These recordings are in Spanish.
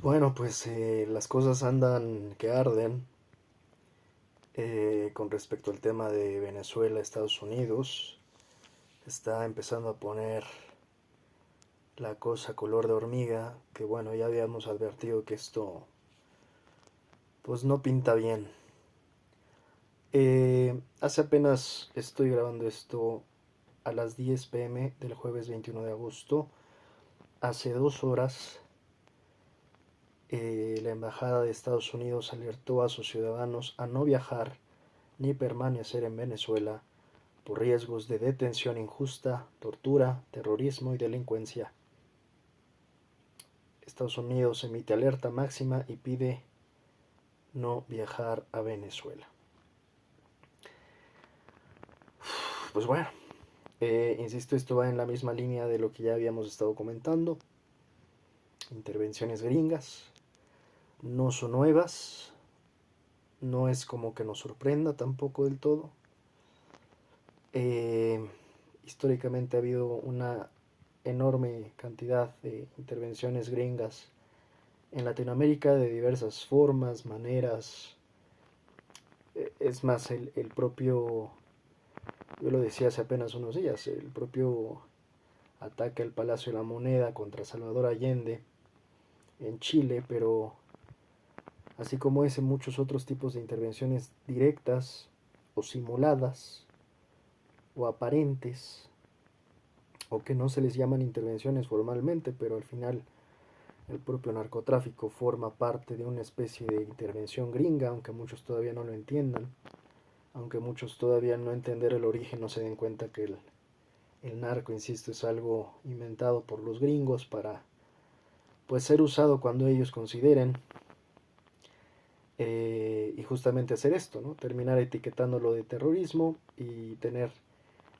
Bueno, pues las cosas andan que arden con respecto al tema de Venezuela, Estados Unidos. Está empezando a poner la cosa color de hormiga, que bueno, ya habíamos advertido que esto pues no pinta bien. Hace apenas estoy grabando esto a las 10 p.m. del jueves 21 de agosto. Hace 2 horas la Embajada de Estados Unidos alertó a sus ciudadanos a no viajar ni permanecer en Venezuela por riesgos de detención injusta, tortura, terrorismo y delincuencia. Estados Unidos emite alerta máxima y pide no viajar a Venezuela. Pues bueno, insisto, esto va en la misma línea de lo que ya habíamos estado comentando. Intervenciones gringas no son nuevas, no es como que nos sorprenda tampoco del todo. Eh, Históricamente ha habido una enorme cantidad de intervenciones gringas en Latinoamérica de diversas formas, maneras. Es más, el propio, yo lo decía hace apenas unos días, el propio ataque al Palacio de la Moneda contra Salvador Allende en Chile, pero así como ese, muchos otros tipos de intervenciones directas o simuladas o aparentes, o que no se les llaman intervenciones formalmente, pero al final el propio narcotráfico forma parte de una especie de intervención gringa, aunque muchos todavía no lo entiendan, aunque muchos todavía no entender el origen no se den cuenta que el narco, insisto, es algo inventado por los gringos para pues ser usado cuando ellos consideren, y justamente hacer esto, ¿no? Terminar etiquetándolo de terrorismo y tener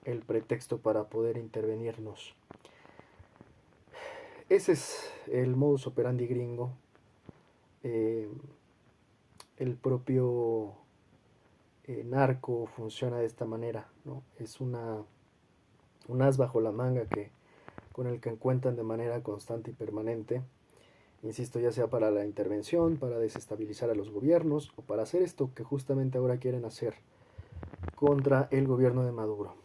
el pretexto para poder intervenirnos. Ese es el modus operandi gringo. Eh, el propio narco funciona de esta manera, ¿no? Es un as bajo la manga con el que encuentran de manera constante y permanente, insisto, ya sea para la intervención, para desestabilizar a los gobiernos o para hacer esto que justamente ahora quieren hacer contra el gobierno de Maduro.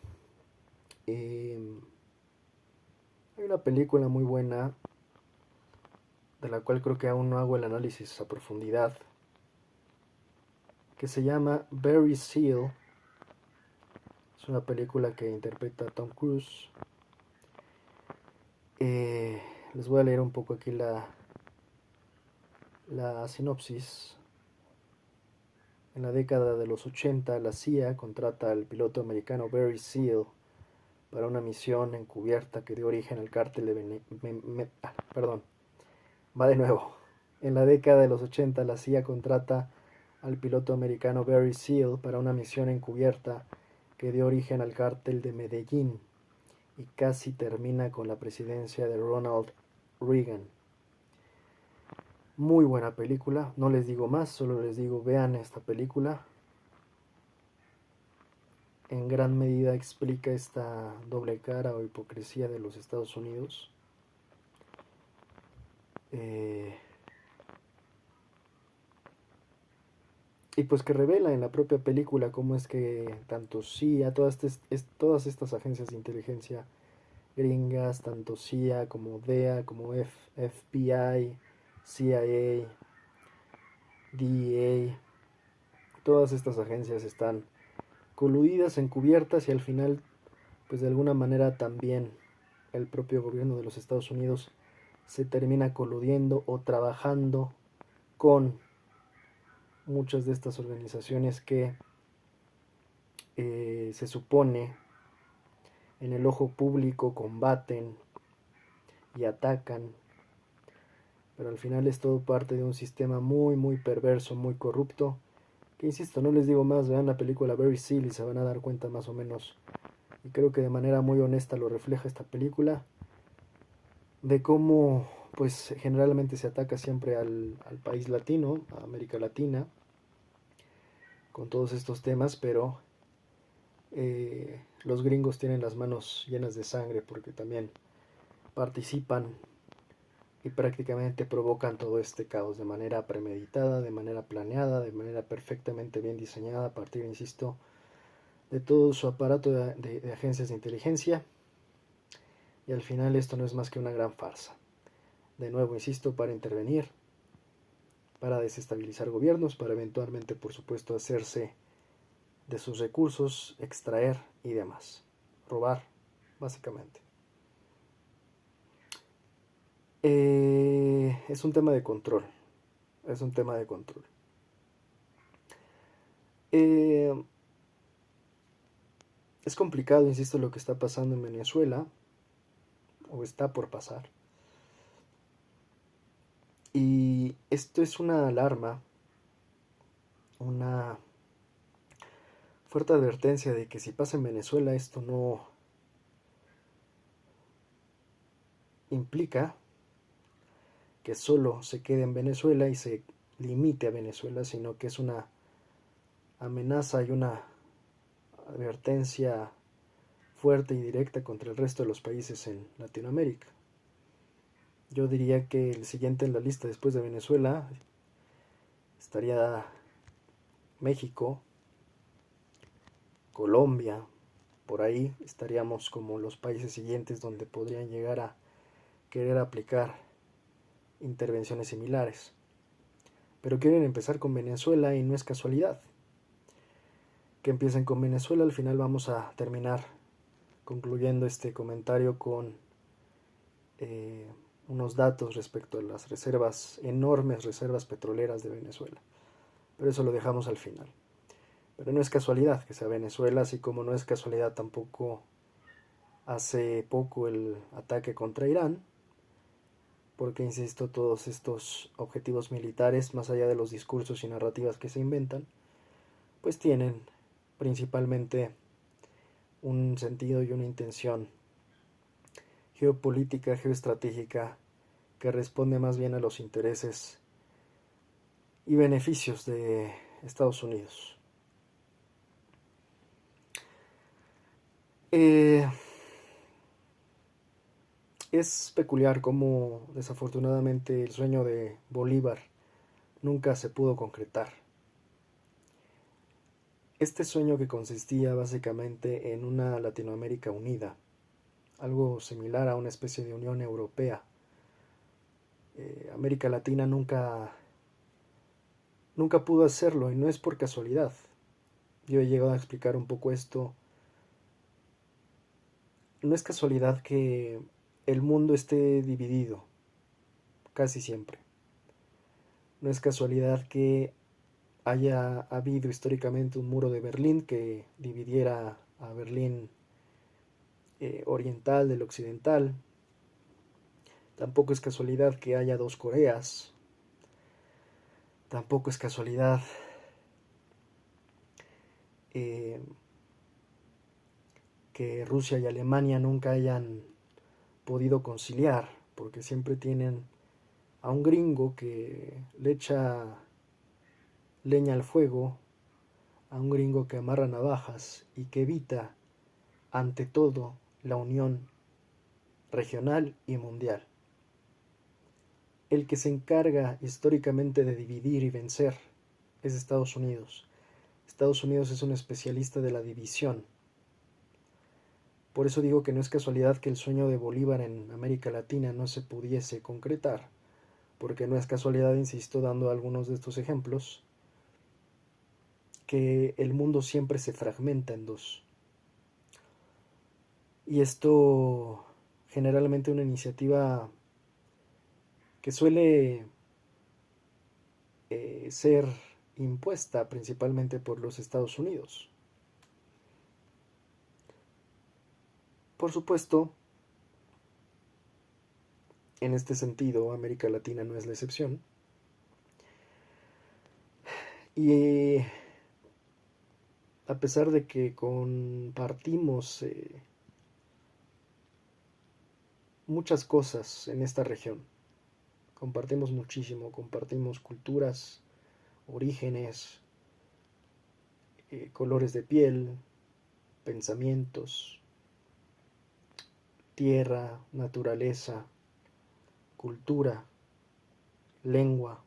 Eh, Hay una película muy buena de la cual creo que aún no hago el análisis a profundidad, que se llama Barry Seal. Es una película que interpreta a Tom Cruise. Les voy a leer un poco aquí la sinopsis. En la década de los 80, la CIA contrata al piloto americano Barry Seal para una misión encubierta que dio origen al cártel de perdón, va de nuevo. En la década de los 80, la CIA contrata al piloto americano Barry Seal para una misión encubierta que dio origen al cártel de Medellín y casi termina con la presidencia de Ronald Reagan. Muy buena película, no les digo más, solo les digo vean esta película. En gran medida explica esta doble cara o hipocresía de los Estados Unidos. Eh, y pues que revela en la propia película cómo es que tanto CIA, todas estas agencias de inteligencia gringas, tanto CIA como DEA, como FBI, CIA, DEA, todas estas agencias están coludidas, encubiertas y al final, pues de alguna manera también el propio gobierno de los Estados Unidos se termina coludiendo o trabajando con muchas de estas organizaciones que se supone en el ojo público combaten y atacan, pero al final es todo parte de un sistema muy muy perverso, muy corrupto, que insisto, no les digo más, vean la película Very Seal y se van a dar cuenta más o menos, y creo que de manera muy honesta lo refleja esta película, de cómo pues generalmente se ataca siempre al país latino, a América Latina, con todos estos temas, pero los gringos tienen las manos llenas de sangre porque también participan y prácticamente provocan todo este caos de manera premeditada, de manera planeada, de manera perfectamente bien diseñada a partir, insisto, de todo su aparato de agencias de inteligencia, y al final esto no es más que una gran farsa. De nuevo, insisto, para intervenir, para desestabilizar gobiernos, para eventualmente, por supuesto, hacerse de sus recursos, extraer y demás. Robar, básicamente. Es un tema de control. Es un tema de control. Es complicado, insisto, lo que está pasando en Venezuela, o está por pasar. Y esto es una alarma, una fuerte advertencia de que si pasa en Venezuela, esto no implica que solo se quede en Venezuela y se limite a Venezuela, sino que es una amenaza y una advertencia fuerte y directa contra el resto de los países en Latinoamérica. Yo diría que el siguiente en la lista después de Venezuela estaría México, Colombia, por ahí estaríamos como los países siguientes donde podrían llegar a querer aplicar intervenciones similares. Pero quieren empezar con Venezuela y no es casualidad que empiecen con Venezuela. Al final vamos a terminar concluyendo este comentario con unos datos respecto a las reservas, enormes reservas petroleras de Venezuela. Pero eso lo dejamos al final. Pero no es casualidad que sea Venezuela, así como no es casualidad tampoco hace poco el ataque contra Irán, porque insisto, todos estos objetivos militares, más allá de los discursos y narrativas que se inventan, pues tienen principalmente un sentido y una intención geopolítica, geoestratégica, que responde más bien a los intereses y beneficios de Estados Unidos. Es peculiar cómo desafortunadamente el sueño de Bolívar nunca se pudo concretar. Este sueño que consistía básicamente en una Latinoamérica unida, algo similar a una especie de Unión Europea. América Latina nunca pudo hacerlo, y no es por casualidad. Yo he llegado a explicar un poco esto. No es casualidad que el mundo esté dividido, casi siempre. No es casualidad que haya habido históricamente un muro de Berlín que dividiera a Berlín oriental del occidental. Tampoco es casualidad que haya dos Coreas. Tampoco es casualidad que Rusia y Alemania nunca hayan podido conciliar, porque siempre tienen a un gringo que le echa leña al fuego, a un gringo que amarra navajas y que evita, ante todo, la unión regional y mundial. El que se encarga históricamente de dividir y vencer es Estados Unidos. Estados Unidos es un especialista de la división. Por eso digo que no es casualidad que el sueño de Bolívar en América Latina no se pudiese concretar, porque no es casualidad, insisto, dando algunos de estos ejemplos, que el mundo siempre se fragmenta en dos. Y esto generalmente una iniciativa que suele ser impuesta principalmente por los Estados Unidos. Por supuesto, en este sentido, América Latina no es la excepción. Y a pesar de que compartimos muchas cosas en esta región, compartimos muchísimo, compartimos culturas, orígenes, colores de piel, pensamientos, tierra, naturaleza, cultura, lengua,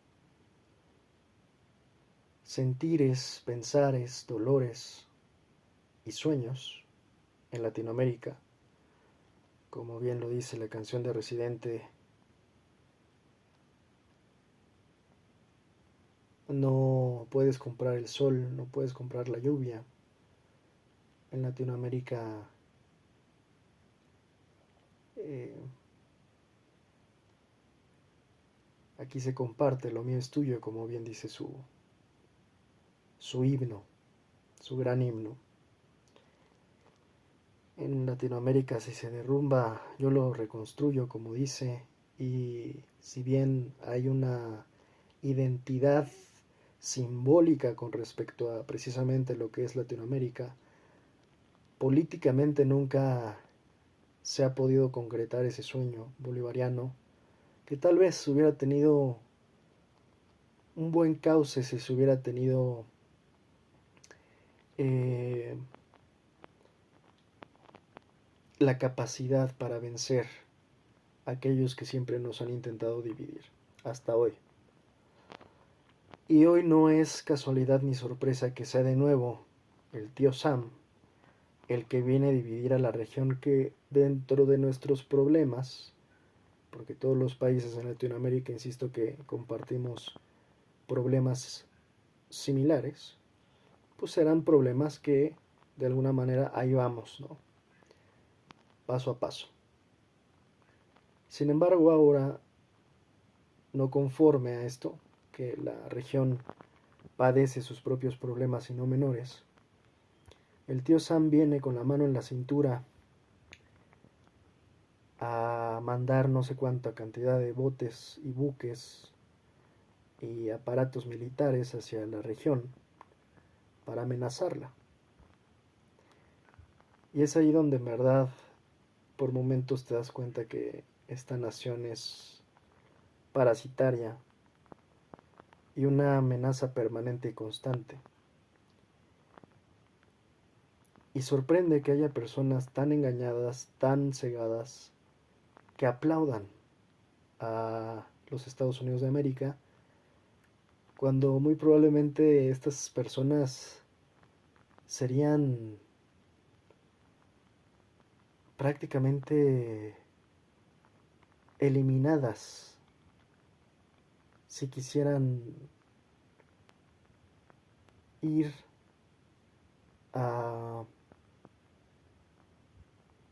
sentires, pensares, dolores y sueños en Latinoamérica, como bien lo dice la canción de Residente. No puedes comprar el sol, no puedes comprar la lluvia. En Latinoamérica eh, aquí se comparte, lo mío es tuyo, como bien dice su himno, su gran himno. En Latinoamérica si se derrumba, yo lo reconstruyo, como dice, y si bien hay una identidad simbólica con respecto a precisamente lo que es Latinoamérica, políticamente nunca se ha podido concretar ese sueño bolivariano, que tal vez hubiera tenido un buen cauce si se hubiera tenido eh, la capacidad para vencer a aquellos que siempre nos han intentado dividir, hasta hoy. Y hoy no es casualidad ni sorpresa que sea de nuevo el tío Sam el que viene a dividir a la región, que dentro de nuestros problemas, porque todos los países en Latinoamérica, insisto, que compartimos problemas similares, pues serán problemas que de alguna manera ahí vamos, ¿no? Paso a paso. Sin embargo, ahora, no conforme a esto, que la región padece sus propios problemas y no menores, el tío Sam viene con la mano en la cintura a mandar no sé cuánta cantidad de botes y buques y aparatos militares hacia la región para amenazarla. Y es ahí donde en verdad por momentos te das cuenta que esta nación es parasitaria y una amenaza permanente y constante. Y sorprende que haya personas tan engañadas, tan cegadas, que aplaudan a los Estados Unidos de América, cuando muy probablemente estas personas serían prácticamente eliminadas si quisieran ir a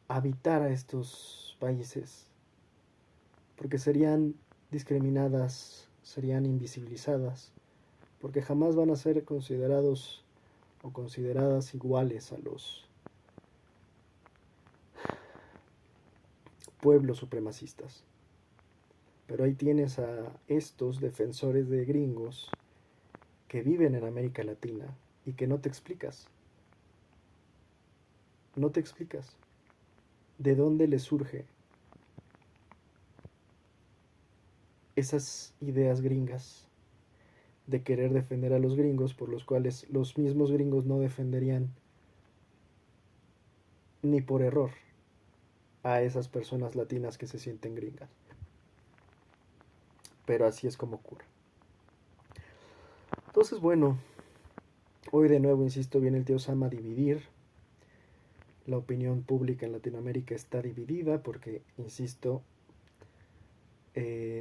habitar a estos países, porque serían discriminadas, serían invisibilizadas, porque jamás van a ser considerados o consideradas iguales a los pueblos supremacistas. Pero ahí tienes a estos defensores de gringos que viven en América Latina y que no te explicas. No te explicas de dónde les surge esas ideas gringas de querer defender a los gringos, por los cuales los mismos gringos no defenderían ni por error a esas personas latinas que se sienten gringas. Pero así es como ocurre. Entonces, bueno, hoy de nuevo, insisto, viene el tío Sam a dividir. La opinión pública en Latinoamérica está dividida porque, insisto,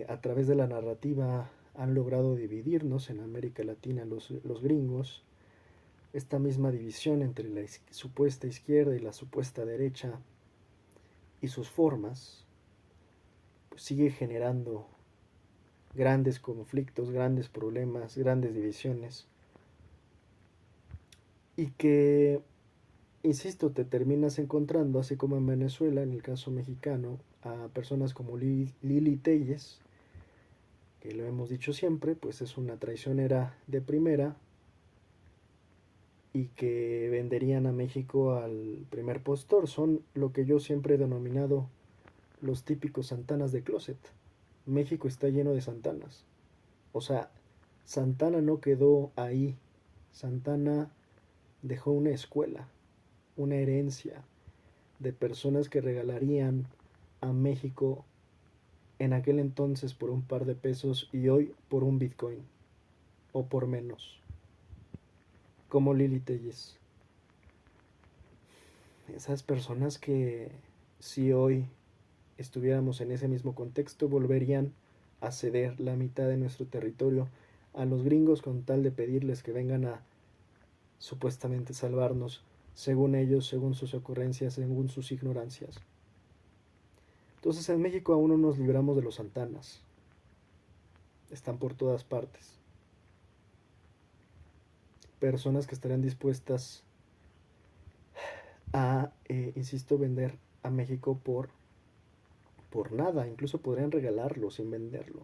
a través de la narrativa han logrado dividirnos en América Latina los gringos. Esta misma división entre la supuesta izquierda y la supuesta derecha y sus formas, pues sigue generando grandes conflictos, grandes problemas, grandes divisiones, y que, insisto, te terminas encontrando, así como en Venezuela, en el caso mexicano, a personas como Lili Telles, que lo hemos dicho siempre, pues es una traicionera de primera y que venderían a México al primer postor. Son lo que yo siempre he denominado los típicos Santanas de closet. México está lleno de Santanas. O sea, Santana no quedó ahí. Santana dejó una escuela, una herencia de personas que regalarían a México en aquel entonces por un par de pesos y hoy por un Bitcoin o por menos, como Lili Telles. Esas personas que si hoy estuviéramos en ese mismo contexto volverían a ceder la mitad de nuestro territorio a los gringos con tal de pedirles que vengan a supuestamente salvarnos, según ellos, según sus ocurrencias, según sus ignorancias. Entonces en México aún no nos libramos de los santanas. Están por todas partes. Personas que estarían dispuestas a, insisto, vender a México por nada. Incluso podrían regalarlo sin venderlo.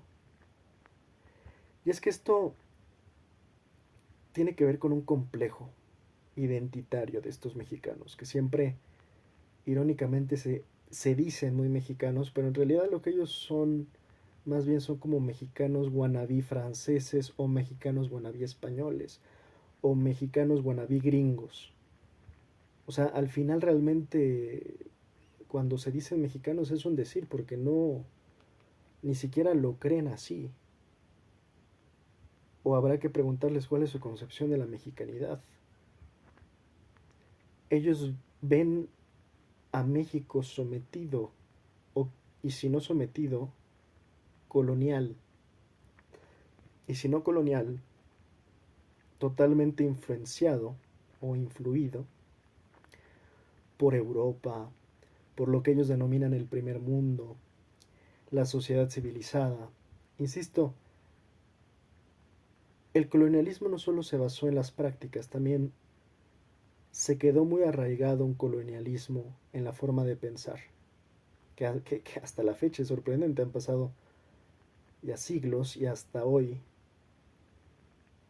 Y es que esto tiene que ver con un complejo identitario de estos mexicanos, que siempre irónicamente se dicen muy mexicanos, pero en realidad lo que ellos son, más bien son como mexicanos wannabe franceses o mexicanos wannabe españoles o mexicanos wannabe gringos. O sea, al final realmente cuando se dicen mexicanos es un decir porque no, ni siquiera lo creen así. O habrá que preguntarles cuál es su concepción de la mexicanidad. Ellos ven a México sometido, o, y si no sometido, colonial. Y si no colonial, totalmente influenciado o influido por Europa, por lo que ellos denominan el primer mundo, la sociedad civilizada. Insisto, el colonialismo no solo se basó en las prácticas, también se quedó muy arraigado un colonialismo en la forma de pensar, que hasta la fecha es sorprendente, han pasado ya siglos y hasta hoy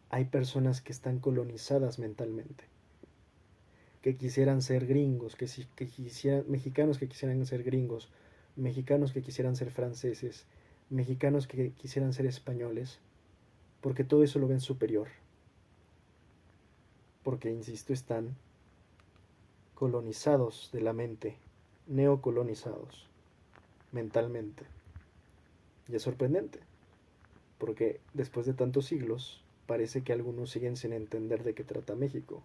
hay personas que están colonizadas mentalmente, que quisieran ser gringos, que quisieran, mexicanos que quisieran ser gringos, mexicanos que quisieran ser franceses, mexicanos que quisieran ser españoles, porque todo eso lo ven superior, porque, insisto, están colonizados de la mente, neocolonizados mentalmente. Y es sorprendente, porque después de tantos siglos, parece que algunos siguen sin entender de qué trata México.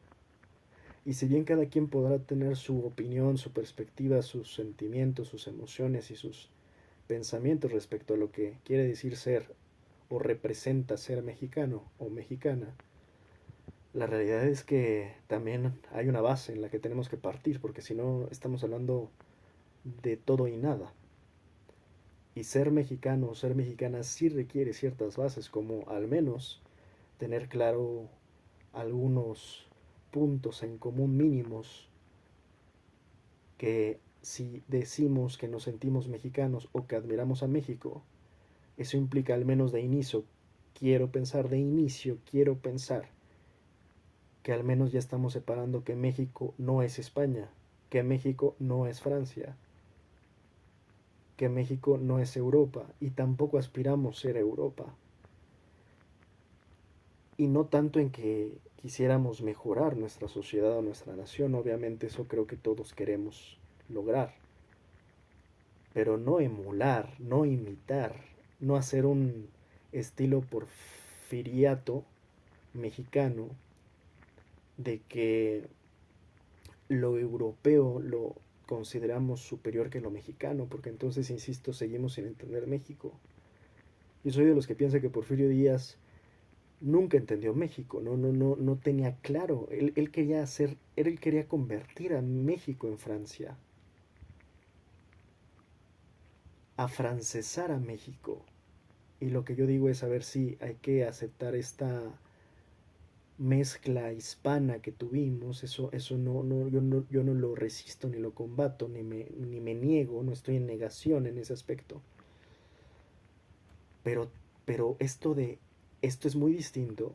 Y si bien cada quien podrá tener su opinión, su perspectiva, sus sentimientos, sus emociones y sus pensamientos respecto a lo que quiere decir ser o representa ser mexicano o mexicana, la realidad es que también hay una base en la que tenemos que partir, porque si no estamos hablando de todo y nada. Y ser mexicano o ser mexicana sí requiere ciertas bases, como al menos tener claro algunos puntos en común mínimos que si decimos que nos sentimos mexicanos o que admiramos a México, eso implica al menos de inicio, quiero pensar que al menos ya estamos separando que México no es España, que México no es Francia, que México no es Europa y tampoco aspiramos a ser Europa. Y no tanto en que quisiéramos mejorar nuestra sociedad o nuestra nación, obviamente eso creo que todos queremos lograr, pero no emular, no imitar, no hacer un estilo porfiriato mexicano de que lo europeo lo consideramos superior que lo mexicano, porque entonces, insisto, seguimos sin entender México. Yo soy de los que piensa que Porfirio Díaz nunca entendió México, no tenía claro, él quería convertir a México en Francia, afrancesar a México. Y lo que yo digo es, a ver si hay que aceptar esta mezcla hispana que tuvimos, eso yo no lo resisto ni lo combato, ni me niego, no estoy en negación en ese aspecto. Pero, pero esto es muy distinto.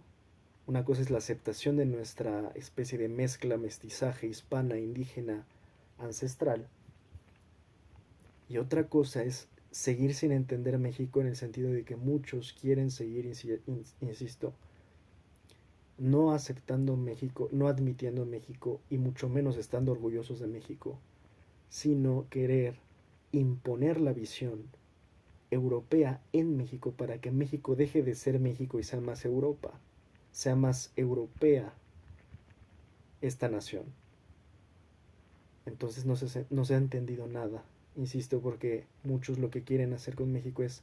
Una cosa es la aceptación de nuestra especie de mezcla, mestizaje hispana, indígena, ancestral. Y otra cosa es seguir sin entender México en el sentido de que muchos quieren seguir, insisto, no aceptando México, no admitiendo México y mucho menos estando orgullosos de México, sino querer imponer la visión europea en México para que México deje de ser México y sea más Europa, sea más europea esta nación. Entonces no se ha entendido nada, insisto, porque muchos lo que quieren hacer con México es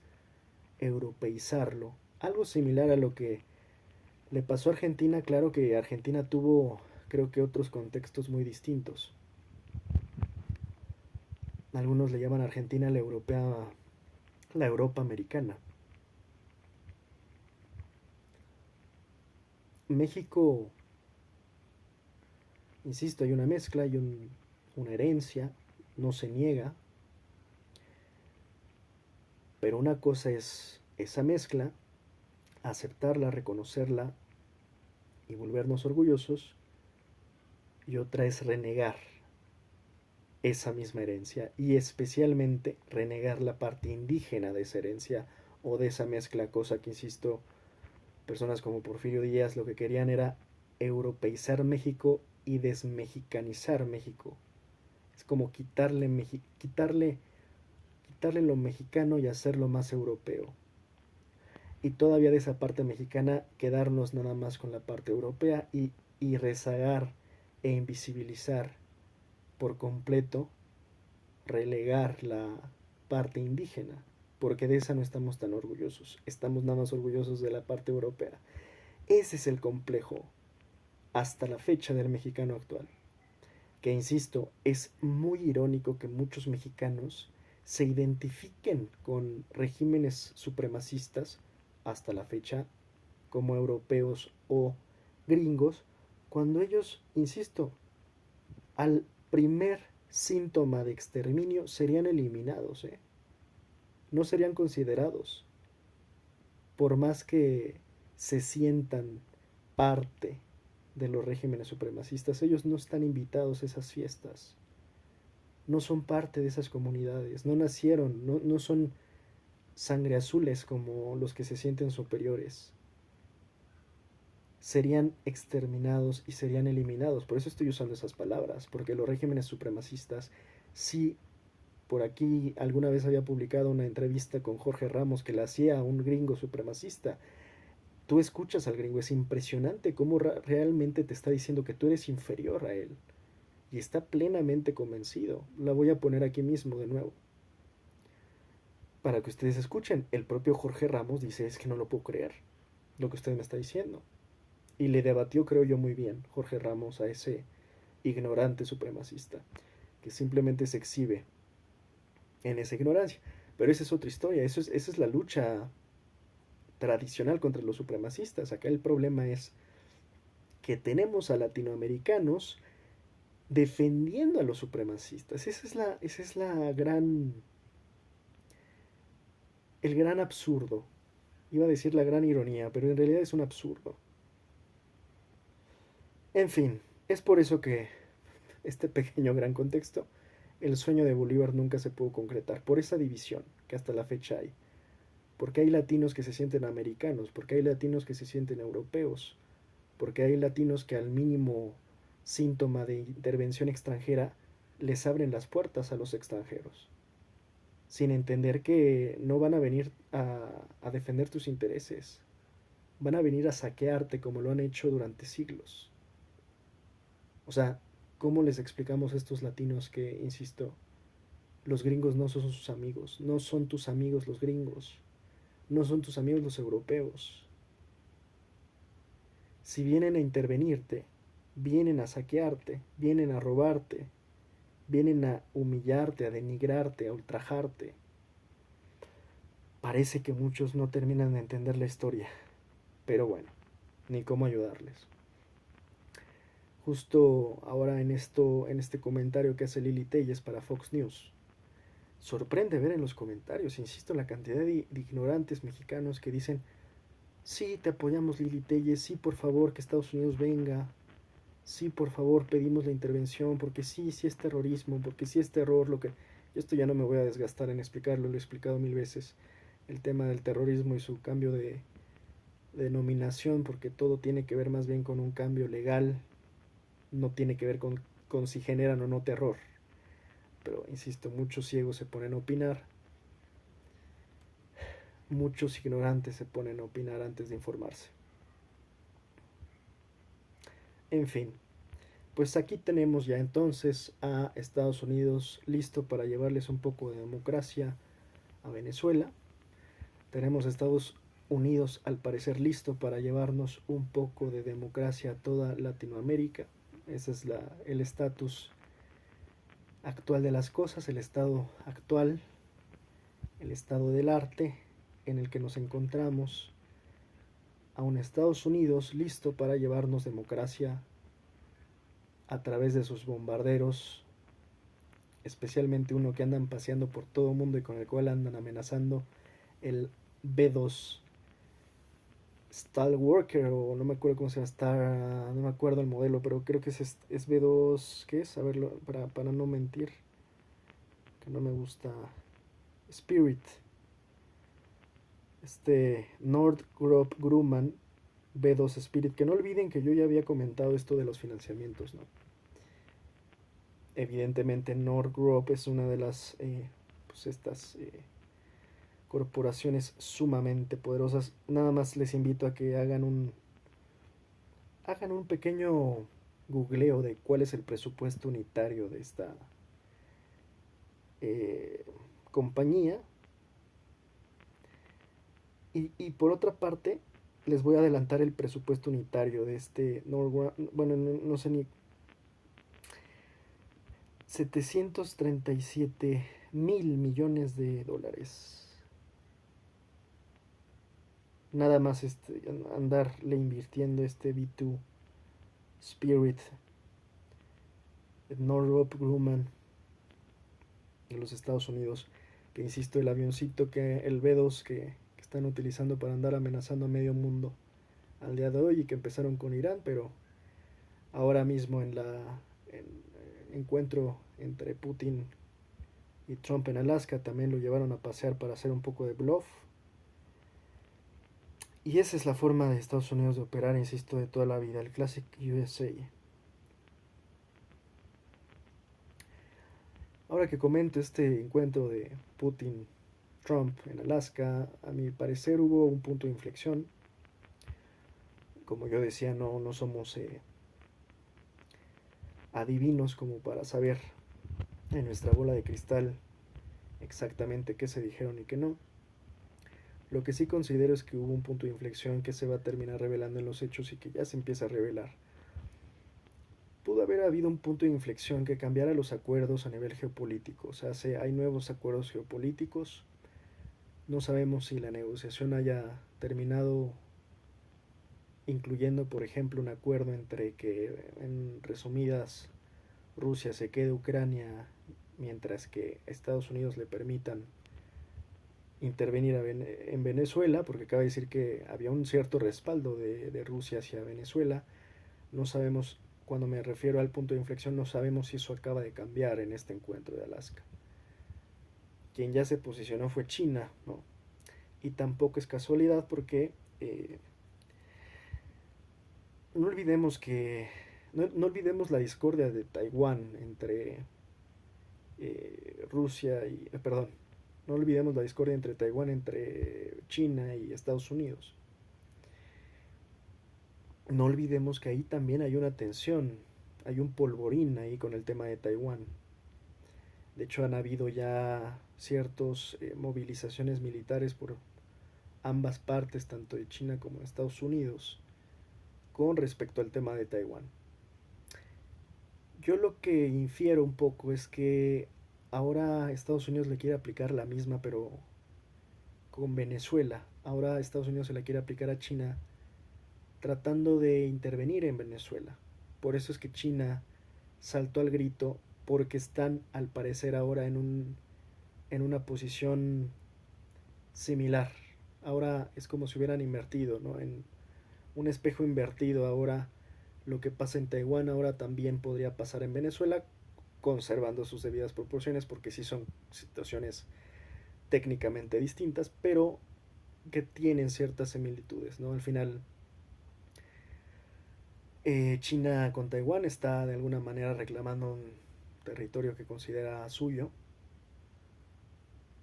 europeizarlo. Algo similar a lo que le pasó a Argentina. Claro que Argentina tuvo, creo que otros contextos muy distintos. Algunos le llaman a Argentina la europea, la Europa americana. México, insisto, hay una mezcla, hay una herencia, no se niega, pero una cosa es esa mezcla, aceptarla, reconocerla y volvernos orgullosos, y otra es renegar esa misma herencia y especialmente renegar la parte indígena de esa herencia o de esa mezcla, cosa que, insisto, personas como Porfirio Díaz lo que querían era europeizar México y desmexicanizar México. Es como quitarle lo mexicano y hacerlo más europeo. Y todavía de esa parte mexicana quedarnos nada más con la parte europea y rezagar e invisibilizar por completo, relegar la parte indígena, porque de esa no estamos tan orgullosos, estamos nada más orgullosos de la parte europea. Ese es el complejo hasta la fecha del mexicano actual, que, insisto, es muy irónico que muchos mexicanos se identifiquen con regímenes supremacistas hasta la fecha como europeos o gringos, cuando ellos, insisto, al primer síntoma de exterminio serían eliminados, ¿eh? No serían considerados, por más que se sientan parte de los regímenes supremacistas. Ellos no están invitados a esas fiestas, no son parte de esas comunidades, no nacieron, no son sangre azules como los que se sienten superiores. Serían exterminados y serían eliminados. Por eso estoy usando esas palabras, porque los regímenes supremacistas, sí, por aquí alguna vez había publicado una entrevista con Jorge Ramos que la hacía a un gringo supremacista. Tú escuchas al gringo, es impresionante cómo realmente te está diciendo que tú eres inferior a él. Y está plenamente convencido. La voy a poner aquí mismo de nuevo, para que ustedes escuchen. El propio Jorge Ramos dice: es que no lo puedo creer lo que usted me está diciendo. Y le debatió, creo yo, muy bien Jorge Ramos a ese ignorante supremacista, que simplemente se exhibe en esa ignorancia. Pero esa es otra historia, esa es la lucha tradicional contra los supremacistas. Acá el problema es que tenemos a latinoamericanos defendiendo a los supremacistas. Esa es la gran, el gran absurdo. Iba a decir la gran ironía, pero en realidad es un absurdo. En fin, es por eso que este pequeño gran contexto, el sueño de Bolívar nunca se pudo concretar, por esa división que hasta la fecha hay. Porque hay latinos que se sienten americanos, porque hay latinos que se sienten europeos, porque hay latinos que al mínimo síntoma de intervención extranjera les abren las puertas a los extranjeros, sin entender que no van a venir a defender tus intereses, van a venir a saquearte como lo han hecho durante siglos. O sea, ¿cómo les explicamos a estos latinos que, insisto, los gringos no son sus amigos, no son tus amigos los gringos, no son tus amigos los europeos? Si vienen a intervenirte, vienen a saquearte, vienen a robarte, vienen a humillarte, a denigrarte, a ultrajarte. Parece que muchos no terminan de entender la historia, pero bueno, ni cómo ayudarles. Justo ahora en este comentario que hace Lili Telles para Fox News, sorprende ver en los comentarios, insisto, la cantidad de ignorantes mexicanos que dicen: sí, te apoyamos, Lili Telles, sí, por favor, que Estados Unidos venga, sí, por favor, pedimos la intervención, porque sí, sí es terrorismo, porque sí es terror, lo que... Esto ya no me voy a desgastar en explicarlo, lo he explicado mil veces, el tema del terrorismo y su cambio de denominación, porque todo tiene que ver más bien con un cambio legal, no tiene que ver con si generan o no terror. Pero, insisto, muchos ciegos se ponen a opinar. muchos ignorantes se ponen a opinar antes de informarse. En fin, pues aquí tenemos ya entonces a Estados Unidos listo para llevarles un poco de democracia a Venezuela. Tenemos a Estados Unidos al parecer listo para llevarnos un poco de democracia a toda Latinoamérica. Ese es el estatus actual de las cosas, el estado actual, el estado del arte en el que nos encontramos, a un Estados Unidos listo para llevarnos democracia a través de sus bombarderos, especialmente uno que andan paseando por todo el mundo y con el cual andan amenazando, el B-2 Stalwalker, o no me acuerdo cómo se llama, no me acuerdo el modelo, pero creo que es B2, ¿qué es? A verlo, para no mentir, que no me gusta. Spirit, Northrop Grumman B2 Spirit, que no olviden que yo ya había comentado esto de los financiamientos, ¿no? Evidentemente Northrop es una de las pues estas corporaciones sumamente poderosas. Nada más les invito a que hagan un pequeño googleo de cuál es el presupuesto unitario de esta compañía. Y por otra parte, les voy a adelantar el presupuesto unitario de bueno, no sé ni, 737.000 millones de dólares. Nada más andarle invirtiendo este B2 Spirit, Northrop Grumman de los Estados Unidos, que insisto, el avioncito el B2 que están utilizando para andar amenazando a medio mundo al día de hoy, y que empezaron con Irán, pero ahora mismo en el encuentro entre Putin y Trump en Alaska también lo llevaron a pasear para hacer un poco de bluff. Y esa es la forma de Estados Unidos de operar, insisto, de toda la vida, el Classic USA. Ahora que comento este encuentro de Putin-Trump en Alaska, a mi parecer hubo un punto de inflexión. Como yo decía, no somos adivinos como para saber en nuestra bola de cristal exactamente qué se dijeron y qué no. Lo que sí considero es que hubo un punto de inflexión que se va a terminar revelando en los hechos y que ya se empieza a revelar. Pudo haber habido un punto de inflexión que cambiara los acuerdos a nivel geopolítico. O sea, hay nuevos acuerdos geopolíticos. No sabemos si la negociación haya terminado incluyendo, por ejemplo, un acuerdo entre que, en resumidas, Rusia se quede Ucrania mientras que Estados Unidos le permitan intervenir en Venezuela, porque cabe decir que había un cierto respaldo de Rusia hacia Venezuela. No sabemos, cuando me refiero al punto de inflexión, no sabemos si eso acaba de cambiar en este encuentro de Alaska. Quien ya se posicionó fue China, ¿no? Y tampoco es casualidad porque no olvidemos no olvidemos la discordia de Taiwán entre Rusia y perdón, no olvidemos la discordia entre Taiwán, entre China y Estados Unidos. No olvidemos que ahí también hay una tensión, hay un polvorín ahí con el tema de Taiwán. De hecho, han habido ya ciertas movilizaciones militares por ambas partes, tanto de China como de Estados Unidos, con respecto al tema de Taiwán. Yo lo que infiero un poco es que ahora Estados Unidos le quiere aplicar la misma, pero con Venezuela. Ahora Estados Unidos se la quiere aplicar a China tratando de intervenir en Venezuela. Por eso es que China saltó al grito, porque están al parecer ahora en una posición similar. Ahora es como si hubieran invertido, ¿no? En un espejo invertido. Ahora lo que pasa en Taiwán ahora también podría pasar en Venezuela, conservando sus debidas proporciones, porque sí son situaciones técnicamente distintas, pero que tienen ciertas similitudes, ¿no? Al final, China con Taiwán está de alguna manera reclamando un territorio que considera suyo,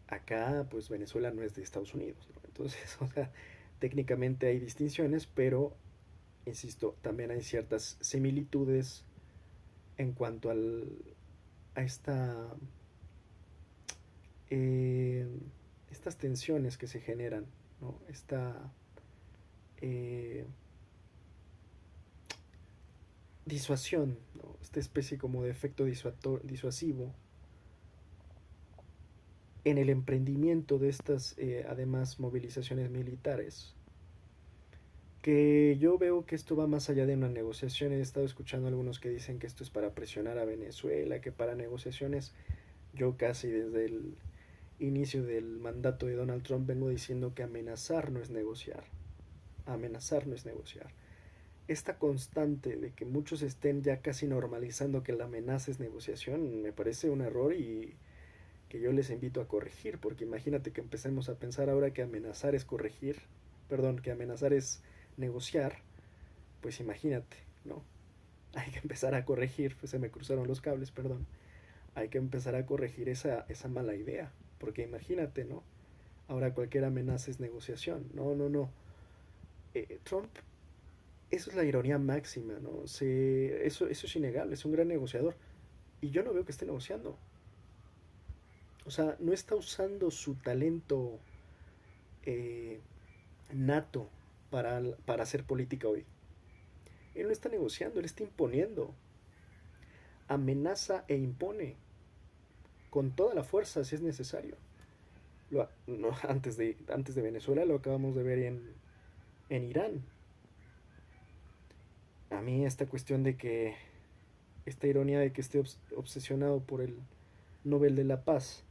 Acá, pues Venezuela no es de Estados Unidos, ¿no? Entonces, o sea, técnicamente hay distinciones, pero, insisto, también hay ciertas similitudes en cuanto a eh, estas tensiones que se generan, ¿no? Eh, disuasión, ¿no? Esta especie como de efecto disuasivo en el emprendimiento de estas, además, movilizaciones militares. Que yo veo que esto va más allá de una negociación. He estado escuchando a algunos que dicen que esto es para presionar a Venezuela, que para negociaciones. Yo casi desde el inicio del mandato de Donald Trump vengo diciendo que amenazar no es negociar. Amenazar no es negociar. Esta constante de que muchos estén ya casi normalizando que la amenaza es negociación me parece un error y que yo les invito a corregir, porque imagínate que empecemos a pensar ahora que amenazar es corregir, perdón, que amenazar es negociar, pues imagínate, ¿no? Hay que empezar a corregir, pues se me cruzaron los cables, perdón. Hay que empezar a corregir esa mala idea, porque imagínate, ¿no? Ahora cualquier amenaza es negociación. No, no, no. Trump, eso es la ironía máxima, ¿no? Eso es innegable, es un gran negociador. Y yo no veo que esté negociando. O sea, no está usando su talento eh, nato para hacer política hoy. Él no está negociando, él está imponiendo. Amenaza e impone con toda la fuerza si es necesario. No, antes de Venezuela lo acabamos de ver en Irán. A mí esta cuestión de que, esta ironía de que esté obsesionado por el Nobel de la Paz,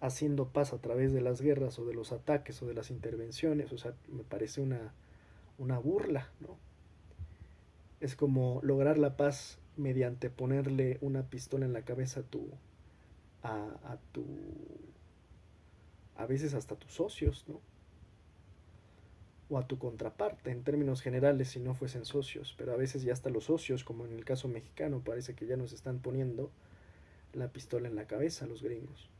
haciendo paz a través de las guerras o de los ataques o de las intervenciones, o sea, me parece una burla, ¿no? Es como lograr la paz mediante ponerle una pistola en la cabeza a tu, a veces hasta tus socios, ¿no? O a tu contraparte, en términos generales, si no fuesen socios, pero a veces ya hasta los socios, como en el caso mexicano, parece que ya nos están poniendo la pistola en la cabeza a los gringos.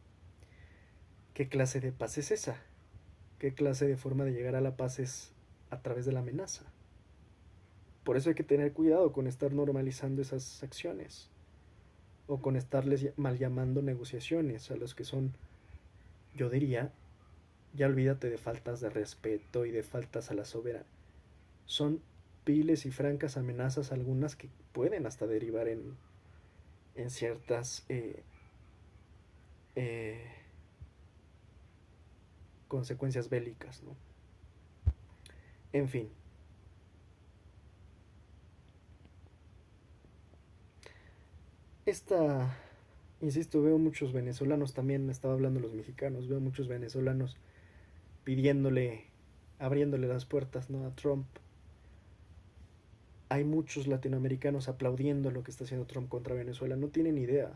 ¿Qué clase de paz es esa? ¿Qué clase de forma de llegar a la paz es a través de la amenaza? Por eso hay que tener cuidado con estar normalizando esas acciones o con estarles mal llamando negociaciones a los que son, yo diría, ya olvídate de faltas de respeto y de faltas a la soberanía. Son viles y francas amenazas algunas que pueden hasta derivar en ciertas eh, consecuencias bélicas, ¿no? En fin, esta, insisto, veo muchos venezolanos, también estaba hablando de los mexicanos, veo muchos venezolanos pidiéndole, abriéndole las puertas, ¿no?, a Trump. Hay muchos latinoamericanos aplaudiendo lo que está haciendo Trump contra Venezuela, no tienen idea.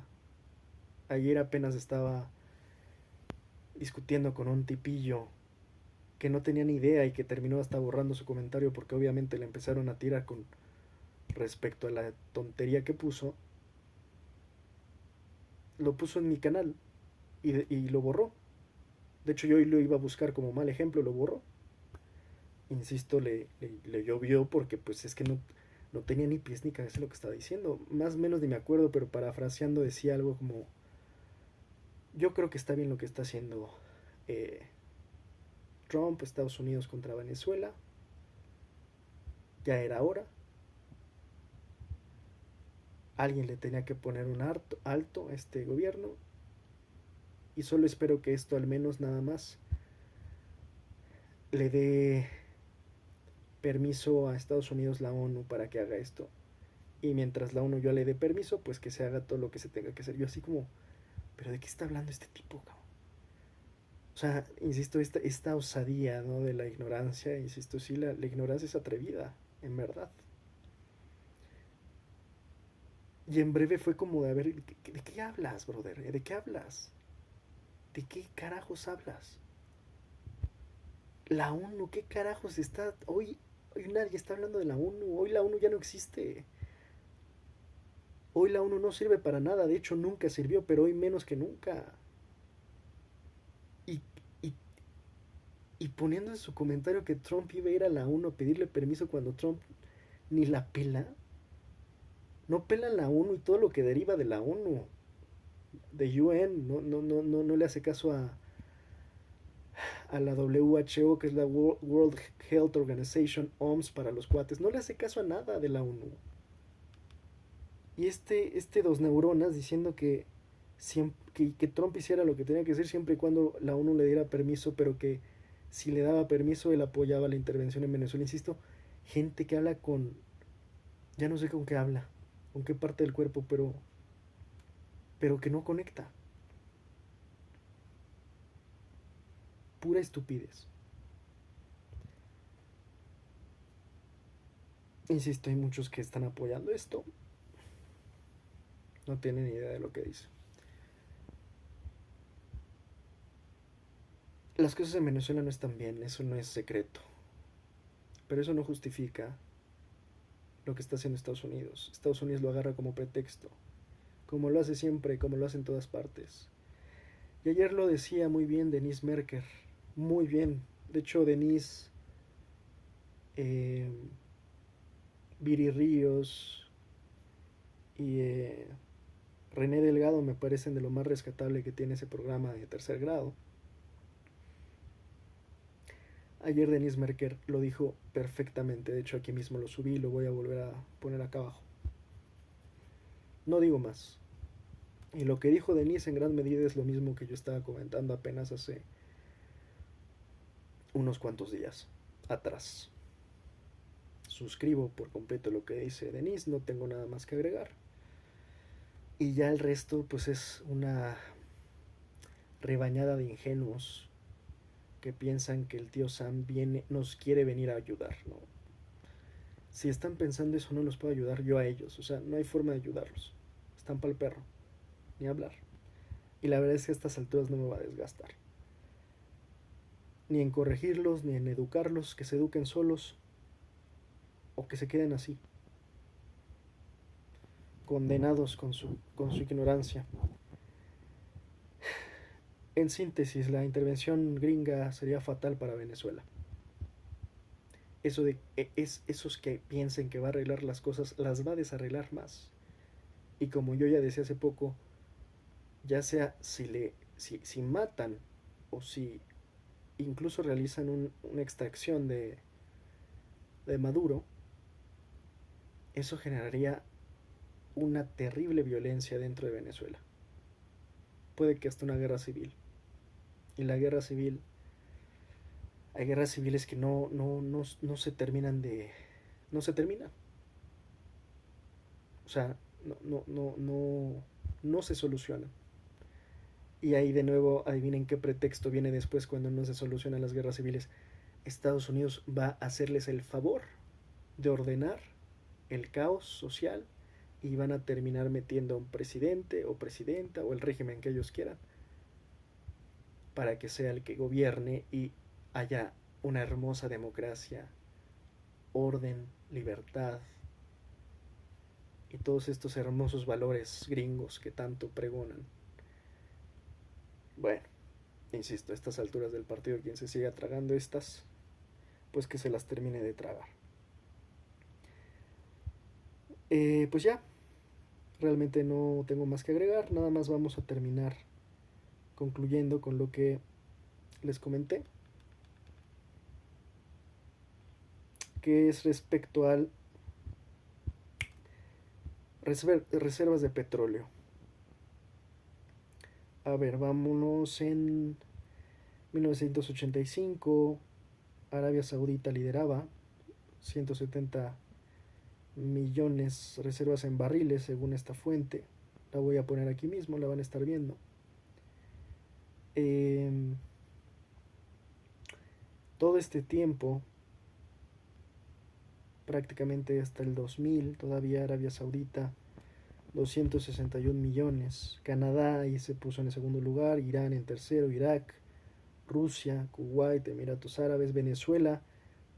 Ayer apenas estaba discutiendo con un tipillo que no tenía ni idea y que terminó hasta borrando su comentario porque obviamente le empezaron a tirar con respecto a la tontería que puso. Lo puso en mi canal y lo borró. De hecho, yo hoy lo iba a buscar como mal ejemplo, lo borró. Insisto, le llovió porque pues es que no tenía ni pies ni cabeza lo que estaba diciendo. Más o menos ni me acuerdo, pero parafraseando decía algo como, yo creo que está bien lo que está haciendo eh, Trump, Estados Unidos contra Venezuela. Ya era hora. Alguien le tenía que poner un alto a este gobierno. Y solo espero que esto al menos nada más le dé permiso a Estados Unidos, la ONU, para que haga esto. Y mientras la ONU ya le dé permiso, pues que se haga todo lo que se tenga que hacer. Yo así como, ¿pero de qué está hablando este tipo, cabrón? O sea, insisto, esta osadía, ¿no?, de la ignorancia, insisto, sí, la ignorancia es atrevida, en verdad. Y en breve fue como de, a ver, ¿de qué hablas, brother? ¿De qué hablas? ¿De qué carajos hablas? La ONU, ¿qué carajos está? Hoy nadie está hablando de la ONU, hoy la ONU ya no existe. Hoy la ONU no sirve para nada, de hecho nunca sirvió, pero hoy menos que nunca. ¿Y y poniendo en su comentario que Trump iba a ir a la ONU a pedirle permiso cuando Trump ni la pela. No pela la ONU y todo lo que deriva de la ONU, de UN, no le hace caso a la WHO, que es la World Health Organization, OMS para los cuates, no le hace caso a nada de la ONU. Y este dos neuronas diciendo que Trump hiciera lo que tenía que hacer siempre y cuando la ONU le diera permiso, pero que si le daba permiso él apoyaba la intervención en Venezuela. Insisto, gente que habla ya no sé con qué habla, con qué parte del cuerpo, pero que no conecta. Pura estupidez. Insisto, hay muchos que están apoyando esto. No tienen idea de lo que dice. Las cosas en Venezuela no están bien, eso no es secreto. Pero eso no justifica lo que está haciendo Estados Unidos. Estados Unidos lo agarra como pretexto, como lo hace siempre, como lo hace en todas partes. Y ayer lo decía muy bien Denise Merker, muy bien. De hecho, Denise, Viri Ríos y René Delgado me parecen de lo más rescatable que tiene ese programa de tercer grado. Ayer Denise Merker lo dijo perfectamente, de hecho aquí mismo lo subí y lo voy a volver a poner acá abajo. No digo más. Y lo que dijo Denise en gran medida es lo mismo que yo estaba comentando apenas hace unos cuantos días atrás. Suscribo por completo lo que dice Denise, no tengo nada más que agregar. Y ya el resto pues es una rebañada de ingenuos que piensan que el tío Sam nos quiere venir a ayudar, ¿no? Si están pensando eso, no los puedo ayudar yo a ellos, o sea, no hay forma de ayudarlos. Están para el perro, ni hablar. Y la verdad es que a estas alturas no me va a desgastar. Ni en corregirlos, ni en educarlos, que se eduquen solos o que se queden así, condenados con su ignorancia. En síntesis, la intervención gringa sería fatal para Venezuela. Esos que piensen que va a arreglar las cosas, las va a desarreglar más. Y como yo ya decía hace poco, ya sea si matan o si incluso realizan una extracción de Maduro, eso generaría una terrible violencia dentro de Venezuela. Puede que hasta una guerra civil. Y la guerra civil, hay guerras civiles que no se terminan no se terminan. O sea, no se solucionan. Y ahí de nuevo, adivinen qué pretexto viene después cuando no se solucionan las guerras civiles. Estados Unidos va a hacerles el favor de ordenar el caos social y van a terminar metiendo a un presidente o presidenta o el régimen que ellos quieran para que sea el que gobierne y haya una hermosa democracia, orden, libertad y todos estos hermosos valores gringos que tanto pregonan. Bueno, insisto, a estas alturas del partido, quien se siga tragando estas, pues que se las termine de tragar. Pues ya, realmente no tengo más que agregar, nada más vamos a terminar concluyendo con lo que les comenté, que es respecto al reservas de petróleo. A ver, vámonos en 1985, Arabia Saudita lideraba 170 millones reservas en barriles según esta fuente. La voy a poner aquí mismo, la van a estar viendo. Todo este tiempo, prácticamente hasta el 2000, todavía Arabia Saudita 261 millones, Canadá ahí se puso en el segundo lugar, Irán en tercero, Irak, Rusia, Kuwait, Emiratos Árabes, Venezuela.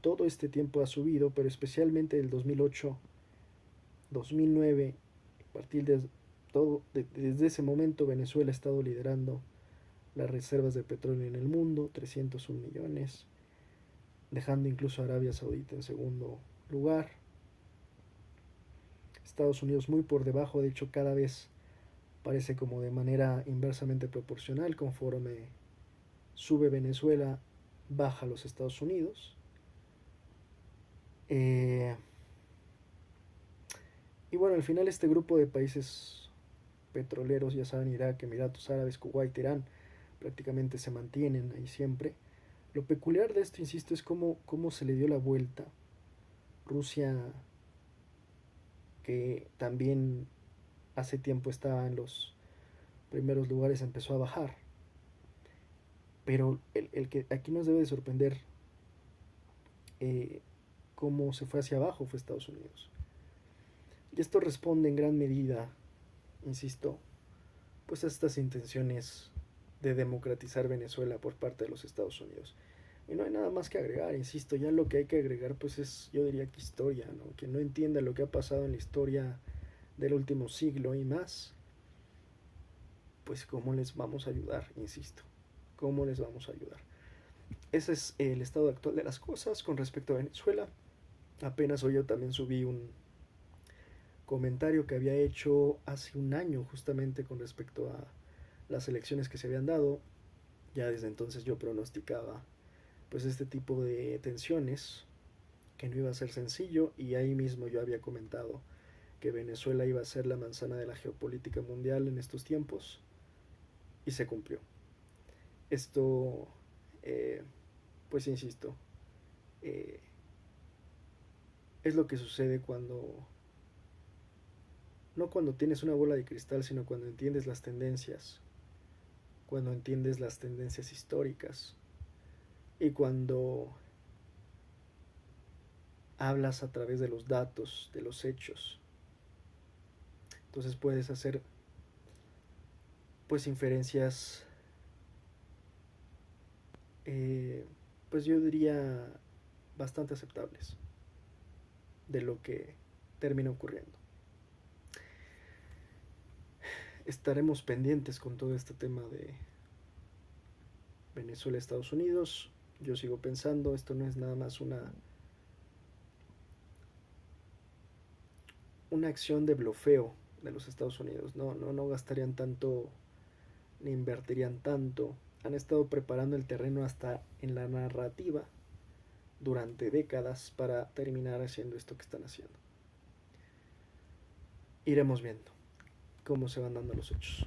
Todo este tiempo ha subido, pero especialmente del 2008, 2009, a partir desde ese momento Venezuela ha estado liderando las reservas de petróleo en el mundo, 301 millones. dejando incluso a Arabia Saudita en segundo lugar. Estados Unidos muy por debajo, de hecho cada vez parece como de manera inversamente proporcional, conforme sube Venezuela, baja los Estados Unidos. Y bueno, al final este grupo de países petroleros, ya saben, Irak, Emiratos Árabes, Kuwait, Irán, prácticamente se mantienen ahí siempre. Lo peculiar de esto, insisto, es cómo se le dio la vuelta. Rusia, que también hace tiempo estaba en los primeros lugares, empezó a bajar. Pero el que aquí nos debe de sorprender cómo se fue hacia abajo fue Estados Unidos. Y esto responde en gran medida, insisto, pues a estas intenciones de democratizar Venezuela por parte de los Estados Unidos. Y no hay nada más que agregar, insisto, ya lo que hay que agregar pues es, yo diría que historia, ¿no? Quien no entienda lo que ha pasado en la historia del último siglo y más, pues cómo les vamos a ayudar, insisto, cómo les vamos a ayudar. Ese es el estado actual de las cosas con respecto a Venezuela. Apenas hoy yo también subí un comentario que había hecho hace un año justamente con respecto a las elecciones que se habían dado. Ya desde entonces yo pronosticaba pues este tipo de tensiones, que no iba a ser sencillo, y ahí mismo yo había comentado que Venezuela iba a ser la manzana de la geopolítica mundial en estos tiempos, y se cumplió. Esto, pues insisto, eh, es lo que sucede no cuando tienes una bola de cristal, sino cuando entiendes las tendencias históricas, y cuando hablas a través de los datos, de los hechos. Entonces puedes hacer pues inferencias, pues yo diría bastante aceptables de lo que termina ocurriendo. Estaremos pendientes con todo este tema de Venezuela, Estados Unidos. Yo sigo pensando, esto no es nada más una acción de blofeo de los Estados Unidos. No gastarían tanto ni invertirían tanto. Han estado preparando el terreno hasta en la narrativa durante décadas para terminar haciendo esto que están haciendo. Iremos viendo cómo se van dando los hechos.